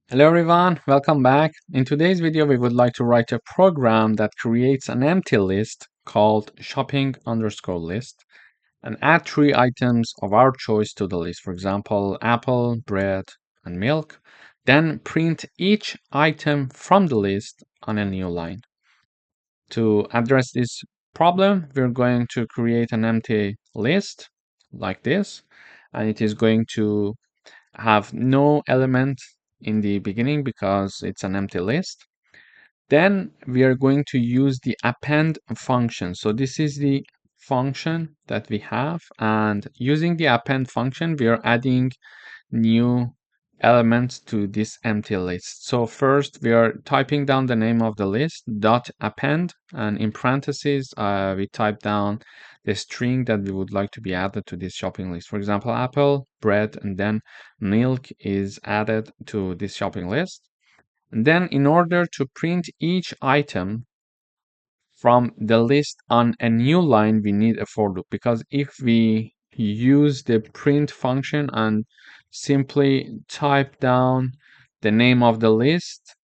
Hello everyone, welcome back. In today's video, we would like to write a program that creates an empty list called shopping_list and add 3 items of our choice to the list. For example, apple, bread, and milk. Then print each item from the list on a new line. To address this problem, we're going to create an empty list like this, and it is going to have no element in the beginning because it's an empty list. Then we are going to use the append function. So this is the function that we have, and using the append function, we are adding new elements to this empty list. So first we are typing down the name of the list dot append, and in parentheses we type down the string that we would like to be added to this shopping list. For example, apple, bread, and then milk is added to this shopping list. And then in order to print each item from the list on a new line, we need a for loop, because if we use the print function and simply type down the name of the list,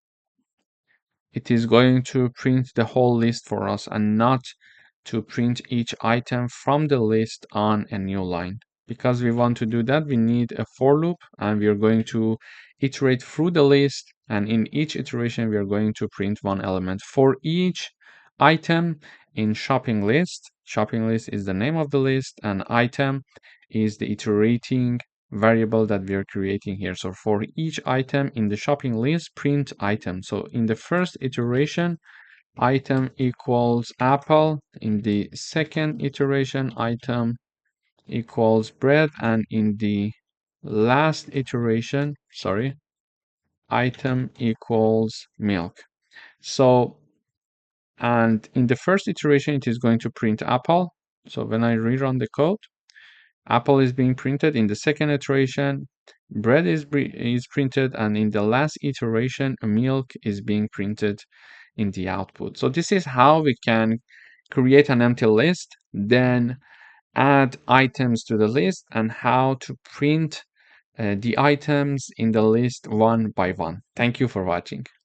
it is going to print the whole list for us and not to print each item from the list on a new line. Because we want to do that, we need a for loop, and we are going to iterate through the list, and in each iteration we are going to print one element for each item in shopping list. Shopping list is the name of the list, and item is the iterating variable that we are creating here. So for each item in the shopping list, print item. So in the first iteration, item equals apple. In the second iteration, item equals bread. And in the last iteration, item equals milk. So, and in the first iteration, it is going to print apple. So when I rerun the code, apple is being printed. In the second iteration, bread is printed, and in the last iteration, milk is being printed in the output. So this is how we can create an empty list, then add items to the list, and how to print the items in the list one by one. Thank you for watching.